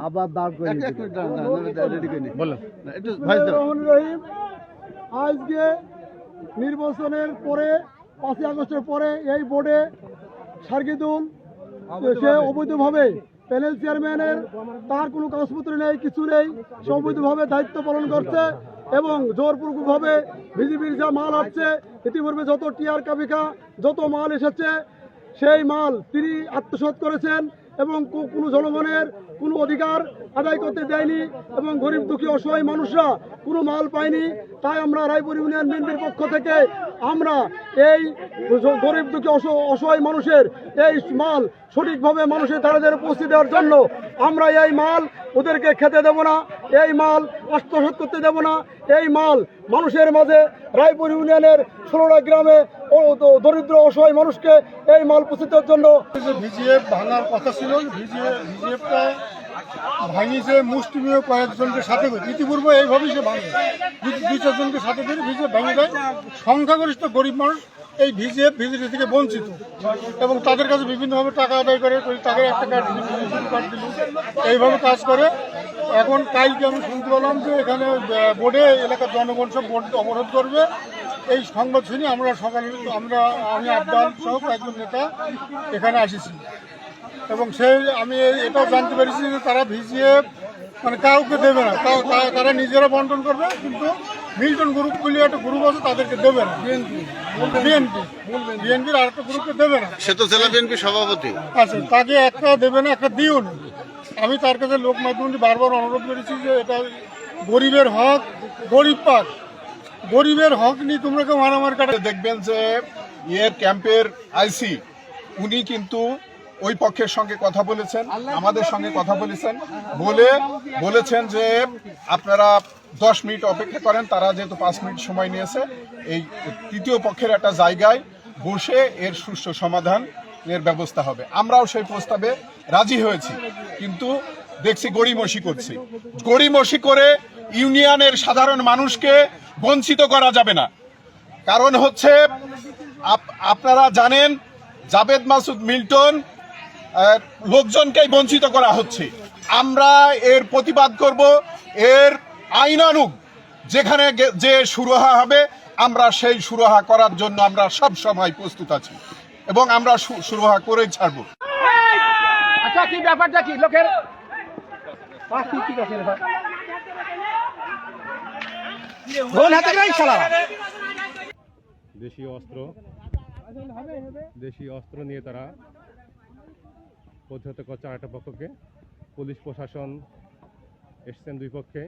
আবার দাঁড় করে আজকে নির্বাচনের পরে 5ই আগস্টের পরে এই বোর্ডে সার্গিদুল সে অবৈধভাবে প্যানেল চেয়ারম্যানের তার কোনো কাগজপত্র নেই, কিছু নেই, সে অবৈধভাবে দায়িত্ব পালন করছে এবং জোরপূর্বকভাবে বিজেপির যা মাল আসছে ইতিপূর্বে যত টিআর কাবিকা যত মাল এসেছে সেই মাল তিনি আত্মসাৎ করেছেন এবং কোনো জনগণের কোনো অধিকার আদায় করতে দেয়নি এবং গরিব দুঃখী অসহায় মানুষরা কোনো মাল পায়নি। তাই আমরা রায়পুর ইউনিয়ন বিএনপির পক্ষ থেকে আমরা এই গরিব দুঃখী অসহায় মানুষের এই মাল সঠিকভাবে মানুষের তাদের পৌঁছে দেওয়ার জন্য আমরা এই মাল ওদেরকে খেতে দেব না, এই মাল আত্মসাৎ করতে দেব না। এই মাল মানুষের মাঝে রায়পুর ইউনিয়নের 16টা গ্রামে দরিদ্র অসহায় মানুষকে এই মাল পৌঁছে দেওয়ার জন্য ভিজিএফ ভাঙার কথা ছিল। ভিজিএফটা ভাঙিয়েছে মুষ্টিমেয় কয়েকজনকে সাথে করে, ইতিপূর্বে এইভাবেই সে ভাঙে 2-4জনকে সাথে করে ভিজিএফ ভেঙে দেয়। সংখ্যাগরিষ্ঠ গরিব মানুষ এই ভিজিএফ থেকে বঞ্চিত এবং তাদের কাছে বিভিন্নভাবে টাকা আদায় করে, তাকে একটা কার্ড দিল, এইভাবে কাজ করে। এখন কালকে আমি শুনতে পেলাম যে এখানে বোর্ডে এলাকার জনগণ সব বোর্ড অবরোধ করবে। এই সংবাদ শুনি আমরা সকালে আমি আবদাল সহ কয়েকজন নেতা এখানে আসিছি এবং আমি এটাও জানতে পেরেছি যে তারা ভিজিএফ মানে কাউকে দেবে না, তারা নিজেরা বন্টন করবে, কিন্তু মিল্টন গ্রুপ বলে একটা গ্রুপ আছে তাদেরকে দেবে না। বিএনপির আর একটা গ্রুপকে দেবে না, সে তো জেলা বিএনপি সভাপতি আচ্ছা, তাকে একটা দেবে না, একটা দিও না। আমি তার কাছে লোক মাধ্যমে বারবার অনুরোধ করেছি যে এটা গরিবের হক, গরিব পাক, গরিবের হক নিয়ে তোমরা কেউ মারামারি কাটে। দেখবেন যে এর ক্যাম্পের আইসি উনি কিন্তু ওই পক্ষের সঙ্গে কথা বলেছেন, আমাদের সঙ্গে কথা বলেছেন যে আপনারা 10 মিনিট অপেক্ষা করেন। তারা যেহেতু 5 মিনিট সময় নিয়েছে, এই তৃতীয় পক্ষের একটা জায়গায় বসে এর সুষ্ঠু সমাধানের ব্যবস্থা হবে। আমরাও সেই প্রস্তাবে রাজি হয়েছি, কিন্তু দেখছি গড়িমসি করে ইউনিয়নের সাধারণ মানুষকে বঞ্চিত করা যাবে না। কারণ হচ্ছে আপনারা জানেন জাবেদ মাসুদ মিল্টন লোকজনকেই বঞ্চিত করা হচ্ছে। আমরা এর প্রতিবাদ করব। এর আইনানুগ যেখানে যে সুরাহা হবে আমরা সেই সুরাহা করার জন্য আমরা সব সময় প্রস্তুত আছি এবং আমরা সুরাহা করেই ছাড়ব। আচ্ছা, কি ব্যাপারটা কি লোকের দেশীয় অস্ত্র নিয়ে তারা প্রতিহত করছে আরেকটা পক্ষকে। পুলিশ প্রশাসন এসছেন দুই পক্ষে।